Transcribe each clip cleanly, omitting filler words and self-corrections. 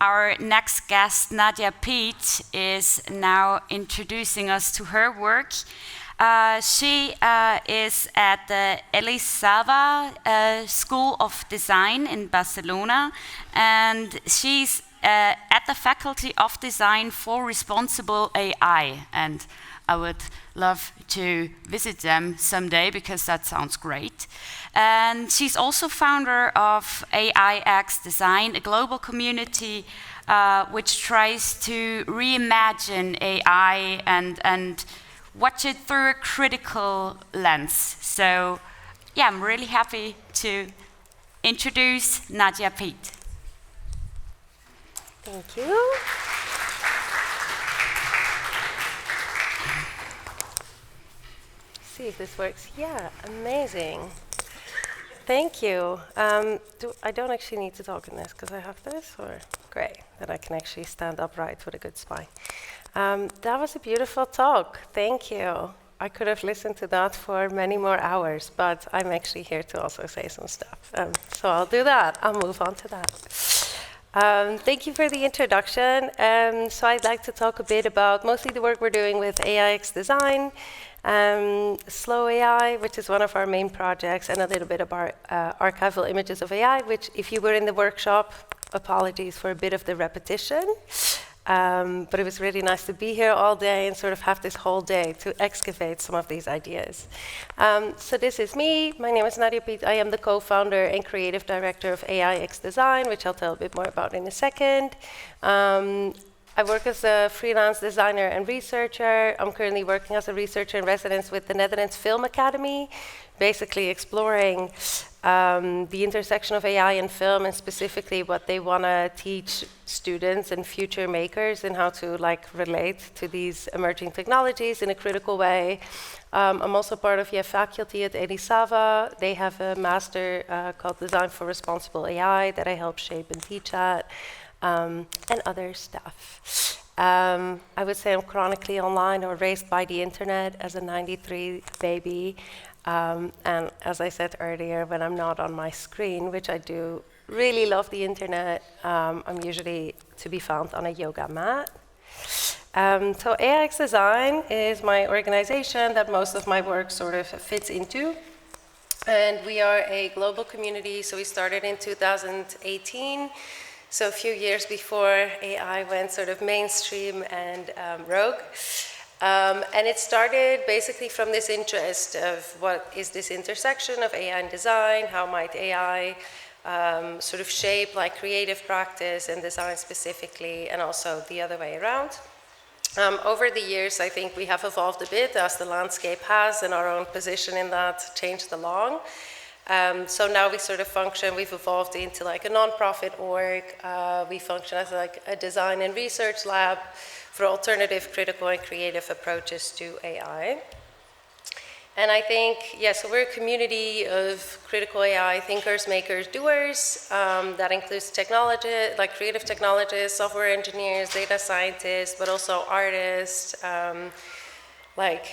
our next guest, Nadia Piet, is now introducing us to her work. She is at the Elisava School of Design in Barcelona, and she's at the Faculty of Design for Responsible AI. And I would love to visit them someday because that sounds great. And she's also founder of AIxDESIGN, a global community which tries to reimagine AI and watch it through a critical lens. So yeah, I'm really happy to introduce Nadia Piet. Thank you. See if this works. Yeah, amazing. Thank you. I don't actually need to talk in this because I have this, or great, that I can actually stand upright with a good spine. That was a beautiful talk. Thank you. I could have listened to that for many more hours, but I'm actually here to also say some stuff. So I'll do that. I'll move on to that. Thank you for the introduction. So I'd like to talk a bit about mostly the work we're doing with AIxDESIGN, Slow AI, which is one of our main projects, and a little bit about Archival Images of AI, which if you were in the workshop, apologies for a bit of the repetition. But it was really nice to be here all day and sort of have this whole day to excavate some of these ideas. So this is me. My name is Nadia Piet. I am the co-founder and creative director of AIxDESIGN, which I'll tell a bit more about in a second. I work as a freelance designer and researcher. I'm currently working as a researcher in residence with the Netherlands Film Academy, basically exploring the intersection of AI and film, and specifically what they want to teach students and future makers and how to relate to these emerging technologies in a critical way. I'm also part of the faculty at Elisava. They have a master called Design for Responsible AI that I help shape and teach at, and other stuff. I would say I'm chronically online or raised by the internet as a 93 baby. And as I said earlier, when I'm not on my screen, which I do really love the internet, I'm usually to be found on a yoga mat. So AIxDESIGN is my organization that most of my work sort of fits into. And we are a global community, so we started in 2018. So a few years before AI went sort of mainstream and rogue. And it started basically from this interest of what is this intersection of AI and design, how might AI sort of shape creative practice and design specifically, and also the other way around. Over the years, I think we have evolved a bit as the landscape has, and our own position in that changed along. So now we sort of function, we've evolved into a non-profit org. We function as a design and research lab for alternative, critical, and creative approaches to AI. And I think, so we're a community of critical AI thinkers, makers, doers. That includes technology, creative technologists, software engineers, data scientists, but also artists,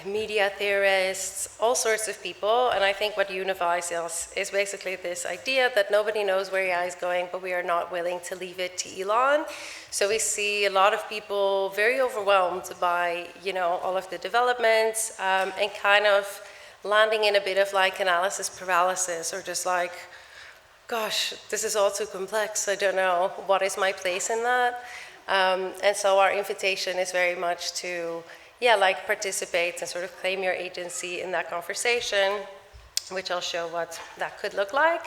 media theorists, all sorts of people. And I think what unifies us is basically this idea that nobody knows where AI is going, but we are not willing to leave it to Elon. So we see a lot of people very overwhelmed by, all of the developments, and kind of landing in a bit of analysis paralysis, or just gosh, this is all too complex. I don't know what is my place in that. And so our invitation is very much to participate and sort of claim your agency in that conversation, which I'll show what that could look like.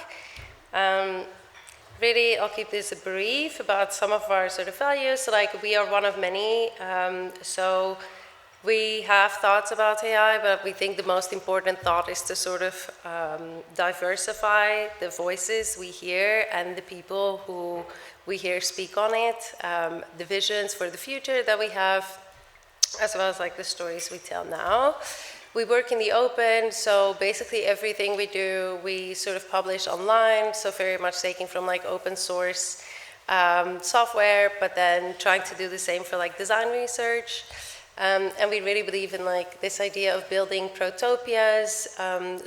Really, I'll keep this brief about some of our sort of values. So we are one of many. So we have thoughts about AI, but we think the most important thought is to sort of diversify the voices we hear and the people who we hear speak on it, the visions for the future that we have, as well as the stories we tell now. We work in the open, so basically everything we do, we sort of publish online, so very much taking from open source software, but then trying to do the same for design research. And we really believe in this idea of building protopias,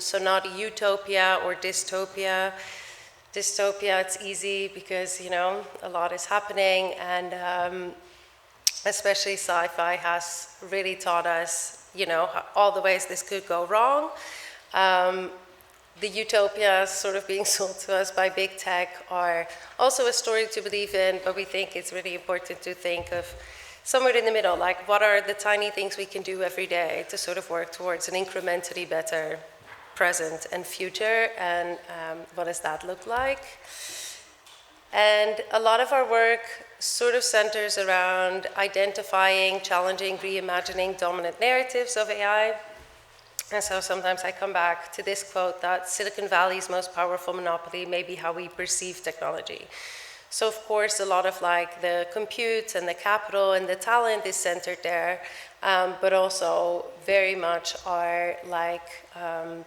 so not utopia or dystopia. dystopia, it's easy because, you know, a lot is happening, and especially sci-fi has really taught us, you know, all the ways this could go wrong. The utopias sort of being sold to us by big tech are also a story to believe in, but we think it's really important to think of somewhere in the middle, like what are the tiny things we can do every day to sort of work towards an incrementally better present and future, and what does that look like? And a lot of our work sort of centers around identifying, challenging, reimagining dominant narratives of AI. And so sometimes I come back to this quote that Silicon Valley's most powerful monopoly may be how we perceive technology. So of course, a lot of like the compute and the capital and the talent is centered there, but also very much our like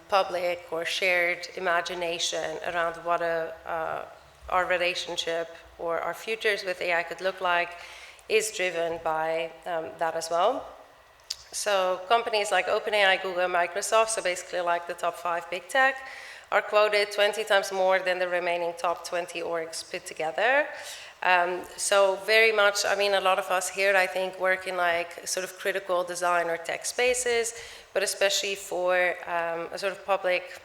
public or shared imagination around what our relationship or our futures with AI could look like is driven by that as well. So companies like OpenAI, Google, and Microsoft, so basically like the top 5 big tech, are quoted 20 times more than the remaining top 20 orgs put together. So very much, I mean, a lot of us here, I think, work in like sort of critical design or tech spaces, but especially for a sort of public,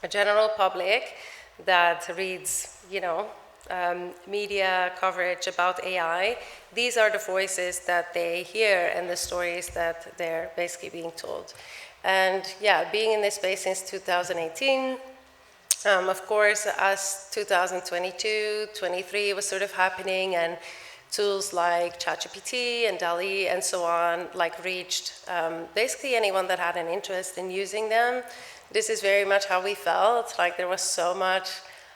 a general public that reads, you know, media coverage about AI. These are the voices that they hear and the stories that they're basically being told. And yeah, being in this space since 2018, of course, as 2022, 23 was sort of happening, and tools like ChatGPT and DALL-E and so on, like reached basically anyone that had an interest in using them. This is very much how we felt, like there was so much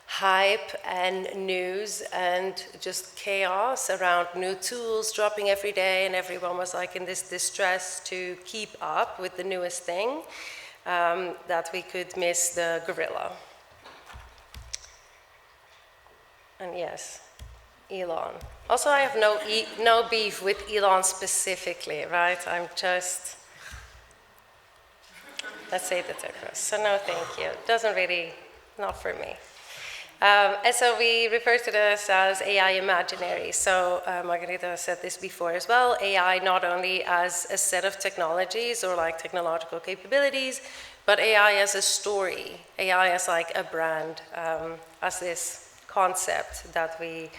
hype and news and just chaos around new tools dropping every day, and everyone was like in this distress to keep up with the newest thing, that we could miss the gorilla. And yes, Elon. Also, I have no beef with Elon specifically, right? I'm just, let's say the Tecros. So no, thank you. Doesn't really, not for me. And so we refer to this as AI imaginary. So Margarita said this before as well, AI not only as a set of technologies or like technological capabilities, but AI as a story, AI as like a brand, as this concept that we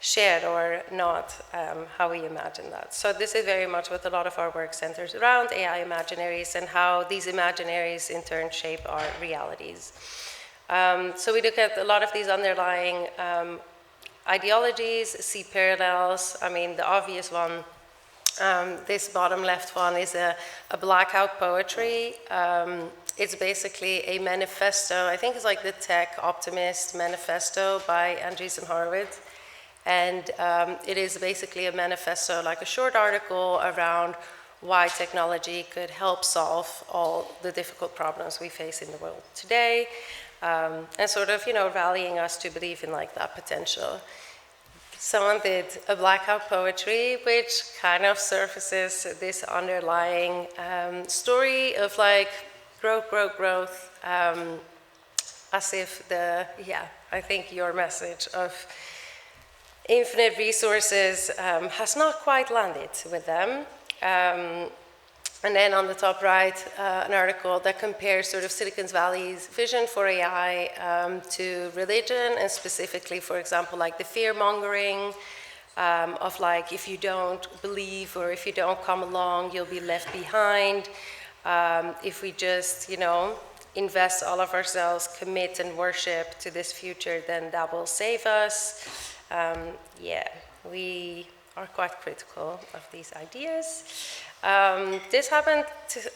shared or not, how we imagine that. So this is very much what a lot of our work centers around, AI imaginaries, and how these imaginaries in turn shape our realities. So we look at a lot of these underlying ideologies, see parallels. I mean, the obvious one, this bottom left one is a blackout poetry. It's basically a manifesto. I think it's like the Tech Optimist Manifesto by Andreessen Horowitz. And it is basically a manifesto, like a short article around why technology could help solve all the difficult problems we face in the world today. And sort of, you know, rallying us to believe in like that potential. Someone did a blackout poetry, which kind of surfaces this underlying story of like growth, as if I think your message of infinite resources has not quite landed with them. And then on the top right, an article that compares sort of Silicon Valley's vision for AI to religion, and specifically, for example, like the fear-mongering of like, if you don't believe or if you don't come along, you'll be left behind. If we just, you know, invest all of ourselves, commit and worship to this future, then that will save us. We are quite critical of these ideas. This happened,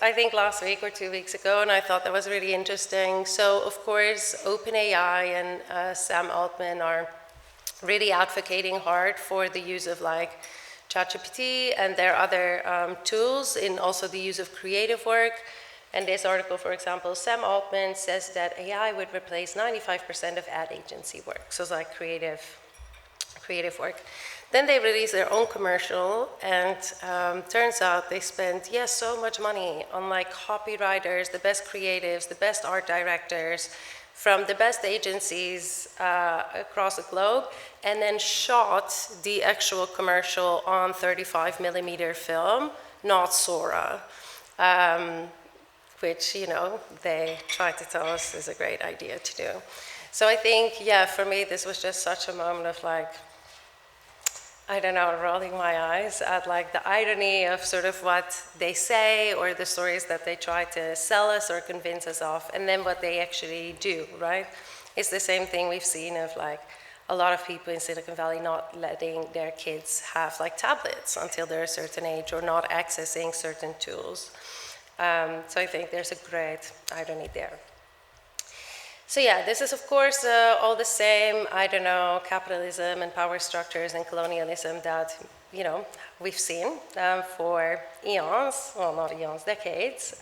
I think, last week or 2 weeks ago, and I thought that was really interesting. So, of course, OpenAI and Sam Altman are really advocating hard for the use of like ChatGPT and their other tools in also the use of creative work. And this article, for example, Sam Altman says that AI would replace 95% of ad agency work, so it's like creative work. Then they released their own commercial, and turns out they spent, so much money on like copywriters, the best creatives, the best art directors, from the best agencies across the globe, and then shot the actual commercial on 35mm film, not Sora, which, you know, they tried to tell us is a great idea to do. So I think, yeah, for me, this was just such a moment of like, I don't know, rolling my eyes at like the irony of sort of what they say or the stories that they try to sell us or convince us of, and then what they actually do, right? It's the same thing we've seen of like a lot of people in Silicon Valley not letting their kids have like tablets until they're a certain age or not accessing certain tools. So I think there's a great irony there. So yeah, this is of course all the same, I don't know, capitalism and power structures and colonialism that, you know, we've seen for eons, well not eons, decades.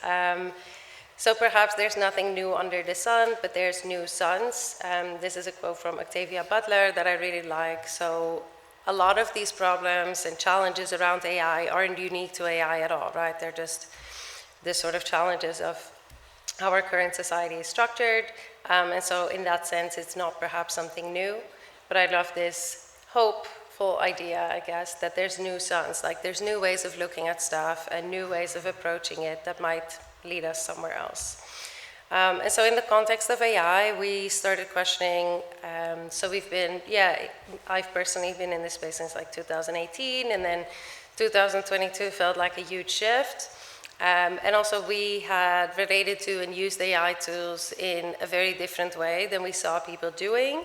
So perhaps there's nothing new under the sun, but there's new suns. This is a quote from Octavia Butler that I really like. So a lot of these problems and challenges around AI aren't unique to AI at all, right? They're just the sort of challenges of how our current society is structured. And so in that sense, it's not perhaps something new, but I love this hopeful idea, I guess, that there's new suns, like there's new ways of looking at stuff and new ways of approaching it that might lead us somewhere else. And so in the context of AI, we started questioning, so we've been, yeah, I've personally been in this space since like 2018, and then 2022 felt like a huge shift. And also we had related to and used AI tools in a very different way than we saw people doing.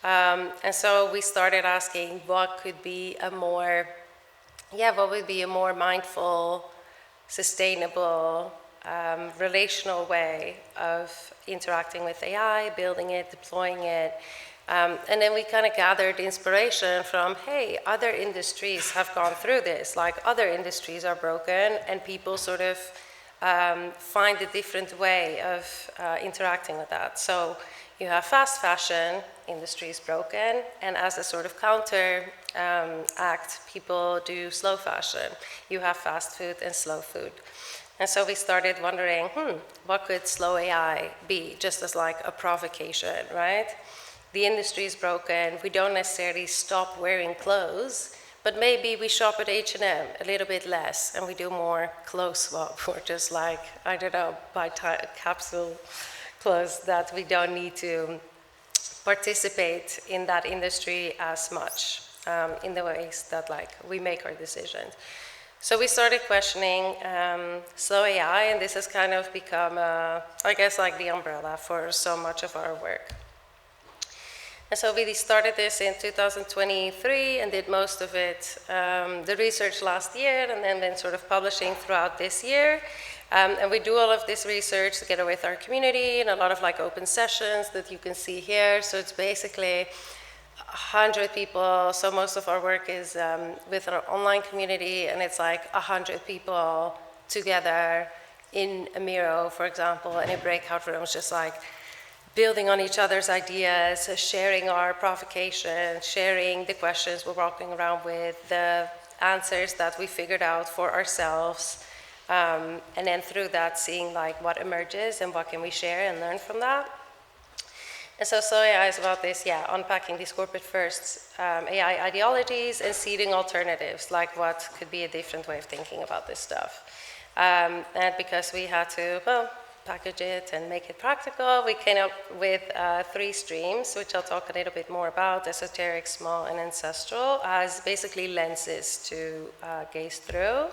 And so we started asking what could be a more, what would be a more mindful, sustainable, relational way of interacting with AI, building it, deploying it. And then we kind of gathered inspiration from, hey, other industries have gone through this, like other industries are broken and people sort of find a different way of interacting with that. So you have fast fashion, industry is broken, and as a sort of counter act, people do slow fashion. You have fast food and slow food. And so we started wondering, what could slow AI be, just as like a provocation, right? The industry is broken, we don't necessarily stop wearing clothes, but maybe we shop at H&M a little bit less and we do more clothes swap, or just like, I don't know, buy capsule clothes that we don't need to participate in that industry as much in the ways that like we make our decisions. So we started questioning slow AI, and this has kind of become, I guess, like the umbrella for so much of our work. And so we started this in 2023 and did most of it, the research last year, and then been sort of publishing throughout this year. And we do all of this research together with our community and a lot of like open sessions that you can see here. So it's basically 100 people. So most of our work is with our online community, and it's like 100 people together in a Miro, for example, and in breakout rooms, just like building on each other's ideas, sharing our provocations, sharing the questions we're walking around with, the answers that we figured out for ourselves, and then through that seeing like what emerges and what can we share and learn from that. And so AI is about this, unpacking these corporate first AI ideologies and seeding alternatives, like what could be a different way of thinking about this stuff. And because we had to, package it and make it practical, we came up with 3 streams, which I'll talk a little bit more about: esoteric, small, and ancestral, as basically lenses to gaze through.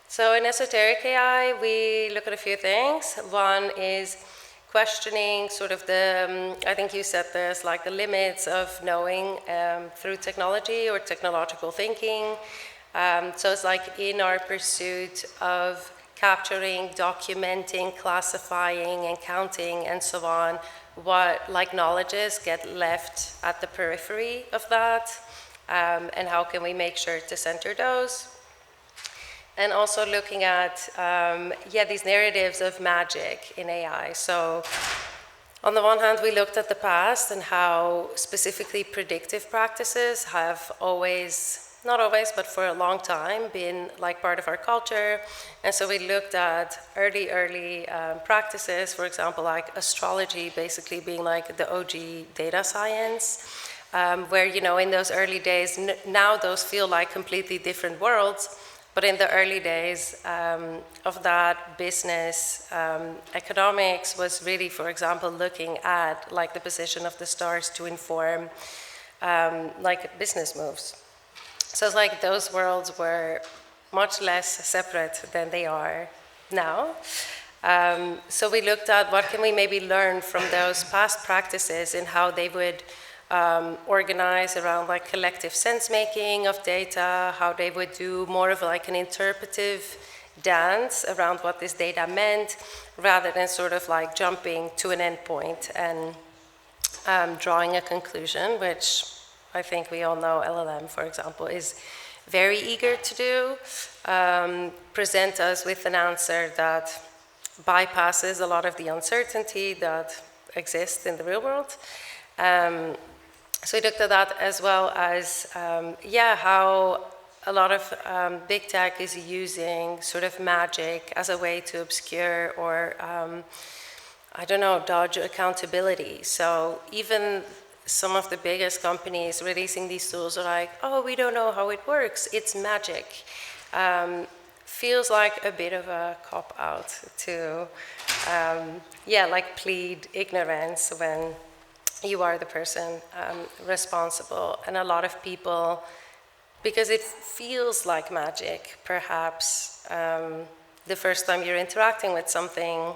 So in esoteric AI, we look at a few things. One is questioning sort of the, I think you said this, like the limits of knowing through technology or technological thinking. So it's like in our pursuit of capturing, documenting, classifying, and counting, and so on, what like knowledges get left at the periphery of that, and how can we make sure to center those. And also looking at, these narratives of magic in AI. So on the one hand, we looked at the past and how specifically predictive practices have always not always, but for a long time, been like part of our culture. And so we looked at early practices, for example, like astrology basically being like the OG data science, where, you know, in those early days, now those feel like completely different worlds, but in the early days of that, business, economics was really, for example, looking at like the position of the stars to inform like business moves. So it's like those worlds were much less separate than they are now. So we looked at what can we maybe learn from those past practices and how they would organize around like collective sense making of data, how they would do more of like an interpretive dance around what this data meant, rather than sort of like jumping to an endpoint and drawing a conclusion, which I think we all know LLM, for example, is very eager to do, present us with an answer that bypasses a lot of the uncertainty that exists in the real world. So we looked at that, as well as, how a lot of big tech is using sort of magic as a way to obscure or, dodge accountability. So even some of the biggest companies releasing these tools are like, oh, we don't know how it works, it's magic. Feels like a bit of a cop-out to, plead ignorance when you are the person responsible. And a lot of people, because it feels like magic, perhaps the first time you're interacting with something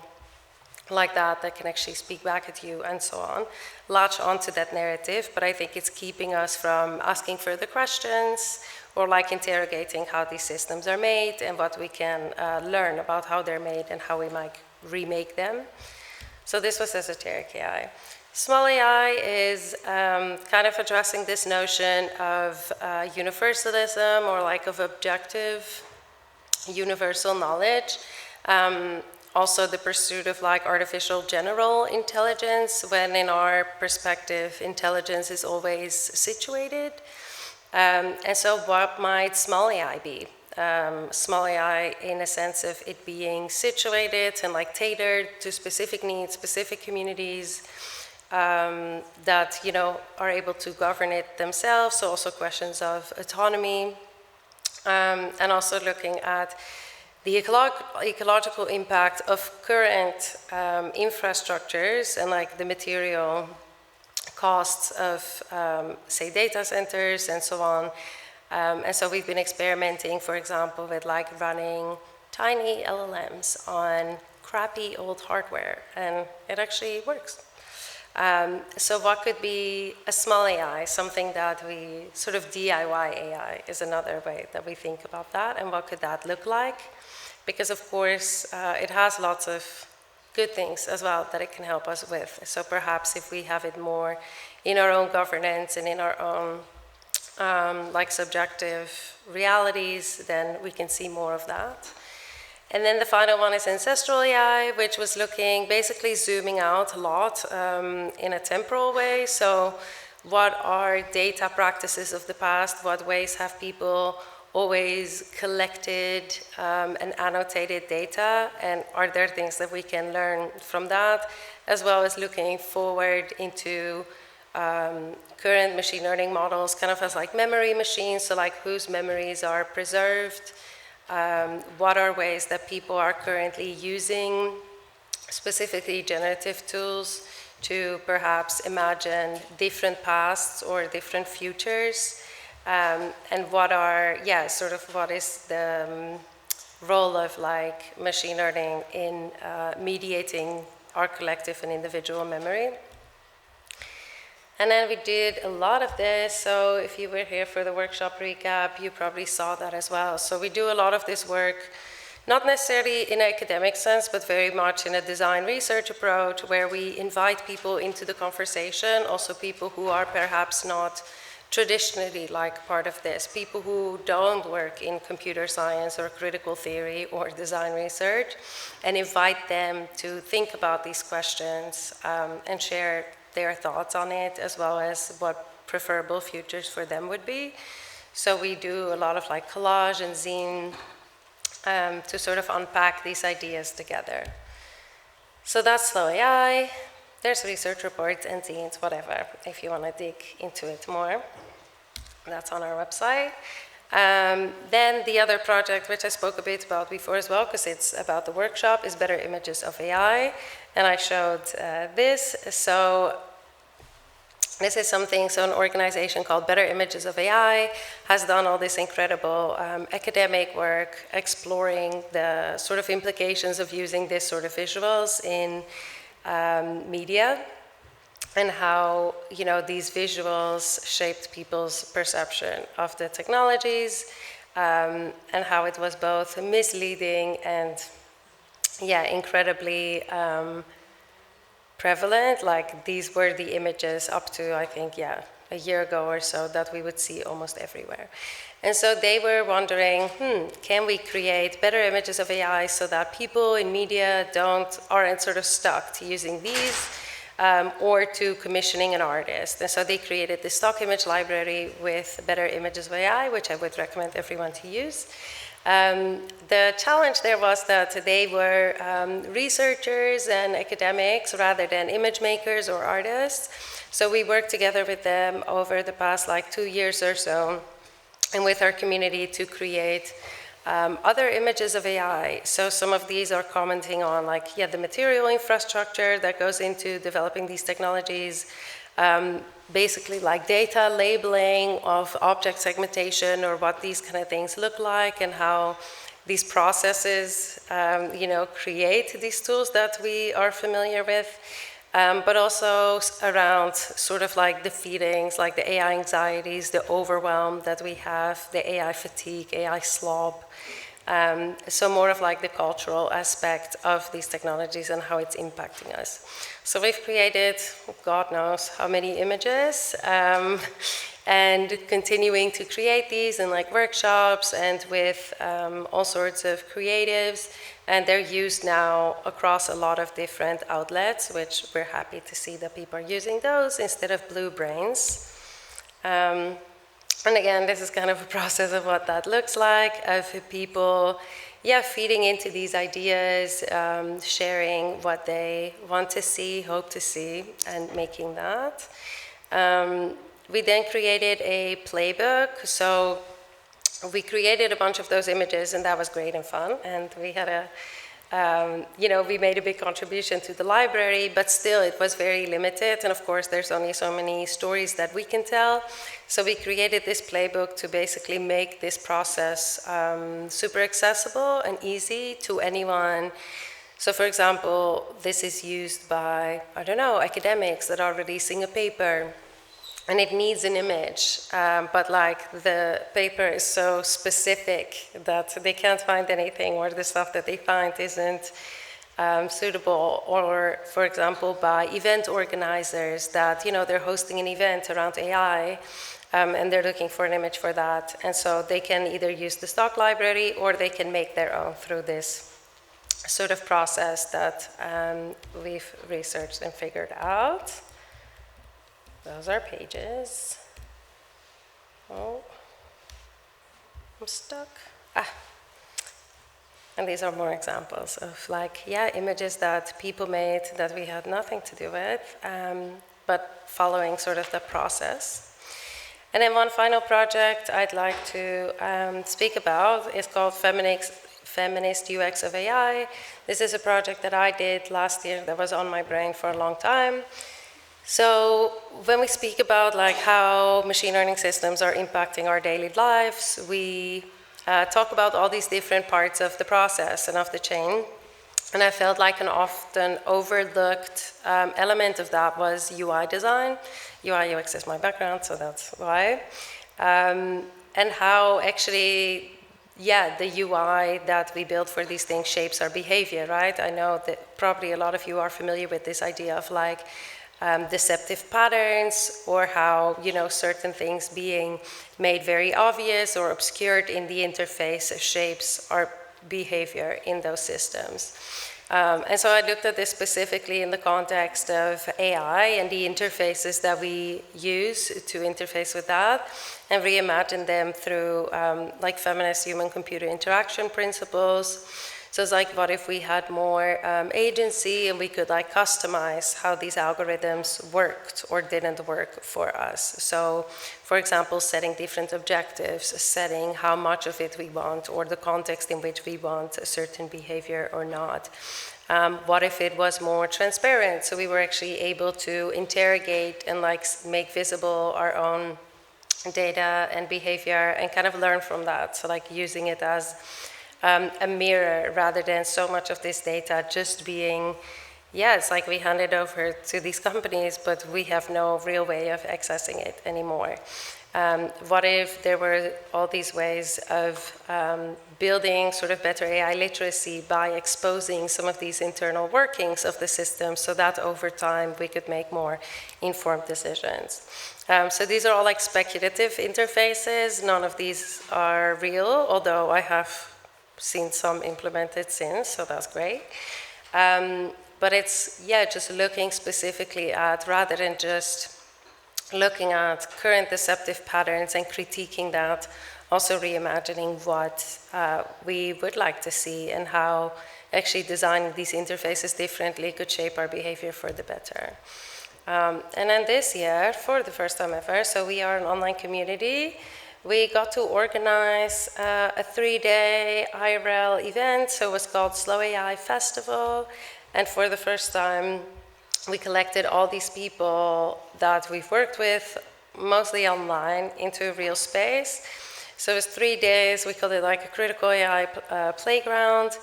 like that can actually speak back at you and so on, latch onto that narrative, but I think it's keeping us from asking further questions or like interrogating how these systems are made and what we can learn about how they're made and how we might remake them. So this was Esoteric AI. Small AI is kind of addressing this notion of universalism or like of objective universal knowledge. Also the pursuit of like artificial general intelligence, when in our perspective, intelligence is always situated. And so what might small AI be? Small AI in a sense of it being situated and like tailored to specific needs, specific communities that, you know, are able to govern it themselves. So also questions of autonomy, and also looking at the ecological impact of current infrastructures and like the material costs of, say, data centers and so on. And so we've been experimenting, for example, with like running tiny LLMs on crappy old hardware, and it actually works. So what could be a small AI, something that we sort of DIY AI is another way that we think about that, and what could that look like? Because of course, it has lots of good things as well that it can help us with. So perhaps if we have it more in our own governance and in our own like subjective realities, then we can see more of that. And then the final one is Ancestral AI, which was looking, basically zooming out a lot in a temporal way. So what are data practices of the past? What ways have people always collected and annotated data? And are there things that we can learn from that? As well as looking forward into current machine learning models, kind of as like memory machines, so like whose memories are preserved. What are ways that people are currently using, specifically generative tools, to perhaps imagine different pasts or different futures, and what are, sort of what is the role of like machine learning in mediating our collective and individual memory. And then we did a lot of this, so if you were here for the workshop recap, you probably saw that as well. So we do a lot of this work, not necessarily in an academic sense, but very much in a design research approach, where we invite people into the conversation, also people who are perhaps not traditionally like part of this, people who don't work in computer science or critical theory or design research, and invite them to think about these questions and share their thoughts on it, as well as what preferable futures for them would be. So we do a lot of like collage and zine to sort of unpack these ideas together. So that's Slow AI. There's research reports and zines, whatever, if you want to dig into it more. That's on our website. Then the other project, which I spoke a bit about before as well, because it's about the workshop, is Better Images of AI. And I showed this. So this is something, so an organization called Better Images of AI has done all this incredible academic work exploring the sort of implications of using this sort of visuals in media, and how, you know, these visuals shaped people's perception of the technologies, and how it was both misleading and, yeah, incredibly prevalent. Like, these were the images up to, I think, yeah, a year ago or so that we would see almost everywhere. And so they were wondering, can we create better images of AI so that people in media aren't sort of stuck to using these, or to commissioning an artist. And so they created this stock image library with Better Images of AI, which I would recommend everyone to use. The challenge there was that they were researchers and academics rather than image makers or artists. So we worked together with them over the past like 2 years or so, and with our community, to create other images of AI. So some of these are commenting on, like, yeah, the material infrastructure that goes into developing these technologies, basically like data labeling of object segmentation, or what these kind of things look like, and how these processes, you know, create these tools that we are familiar with. But also around sort of like the feelings, like the AI anxieties, the overwhelm that we have, the AI fatigue, AI slob. So more of like the cultural aspect of these technologies and how it's impacting us. So we've created, God knows how many images, and continuing to create these in like workshops and with all sorts of creatives. And they're used now across a lot of different outlets, which we're happy to see that people are using those instead of blue brains. And again, this is kind of a process of what that looks like, of people, yeah, feeding into these ideas, sharing what they want to see, hope to see, and making that. We then created a playbook. So we created a bunch of those images, and that was great and fun. And we had you know, we made a big contribution to the library, but still it was very limited. And of course, there's only so many stories that we can tell. So we created this playbook to basically make this process super accessible and easy to anyone. So for example, this is used by, I don't know, academics that are releasing a paper, and it needs an image, but like the paper is so specific that they can't find anything, or the stuff that they find isn't suitable. Or, for example, by event organizers that, you know, they're hosting an event around AI, and they're looking for an image for that. And so they can either use the stock library, or they can make their own through this sort of process that we've researched and figured out. Those are pages. Oh, I'm stuck. And these are more examples of, like, yeah, images that people made that we had nothing to do with, but following sort of the process. And then one final project I'd like to speak about is called Feminist UX of AI. This is a project that I did last year that was on my brain for a long time. So when we speak about like how machine learning systems are impacting our daily lives, we talk about all these different parts of the process and of the chain. And I felt like an often overlooked element of that was UI design. UI UX is my background, so that's why. And how actually, yeah, the UI that we build for these things shapes our behavior, right? I know that probably a lot of you are familiar with this idea of like deceptive patterns, or how, you know, certain things being made very obvious or obscured in the interface shapes our behavior in those systems. And so I looked at this specifically in the context of AI and the interfaces that we use to interface with that, and reimagined them through like feminist human-computer interaction principles. So it's like, what if we had more agency and we could like customize how these algorithms worked or didn't work for us? So, for example, setting different objectives, setting how much of it we want or the context in which we want a certain behavior or not. What if it was more transparent? So we were actually able to interrogate and like make visible our own data and behavior and kind of learn from that. So like using it as a mirror rather than so much of this data just being, yeah, it's like we hand it over to these companies, but we have no real way of accessing it anymore. What if there were all these ways of building sort of better AI literacy by exposing some of these internal workings of the system so that over time we could make more informed decisions? So these are all like speculative interfaces. None of these are real, although I have seen some implemented since, so that's great. But it's, yeah, just looking specifically at, rather than just looking at current deceptive patterns and critiquing that, also reimagining what we would like to see and how actually designing these interfaces differently could shape our behavior for the better. And then this year, for the first time ever, so we are an online community, we got to organize a 3-day IRL event, so it was called Slow AI Festival, and for the first time, we collected all these people that we've worked with, mostly online, into a real space. So it was 3 days, we called it like a critical AI playground,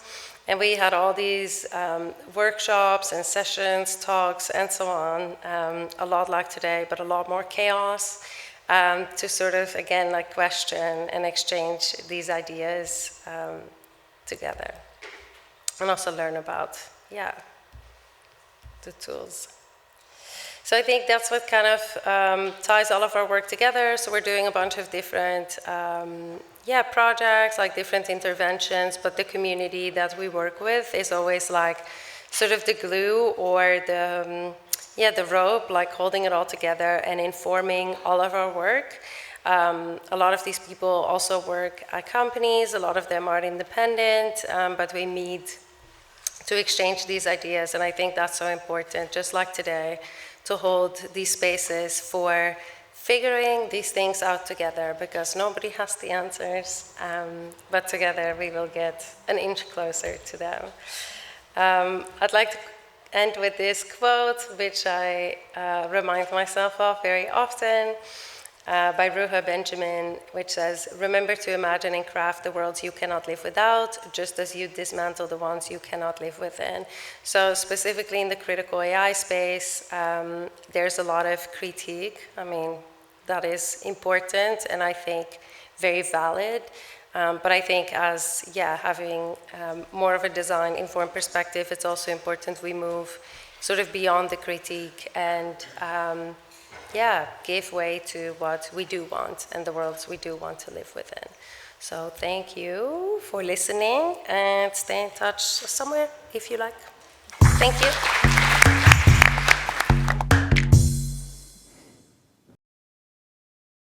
and we had all these workshops and sessions, talks, and so on, a lot like today, but a lot more chaos, to sort of, again, like question and exchange these ideas together. And also learn about, yeah, the tools. So I think that's what kind of ties all of our work together. So we're doing a bunch of different projects, like different interventions, but the community that we work with is always like sort of the glue or the rope, like holding it all together and informing all of our work. A lot of these people also work at companies, a lot of them are independent, but we meet to exchange these ideas, and I think that's so important, just like today, to hold these spaces for figuring these things out together, because nobody has the answers, but together we will get an inch closer to them. I'd like to end with this quote, which I remind myself of very often, by Ruha Benjamin, which says, "Remember to imagine and craft the worlds you cannot live without, just as you dismantle the ones you cannot live within." So specifically in the critical AI space, there's a lot of critique. I mean, that is important and I think very valid. But I think as, having more of a design-informed perspective, it's also important we move sort of beyond the critique and give way to what we do want and the worlds we do want to live within. So thank you for listening, and stay in touch somewhere if you like. Thank you.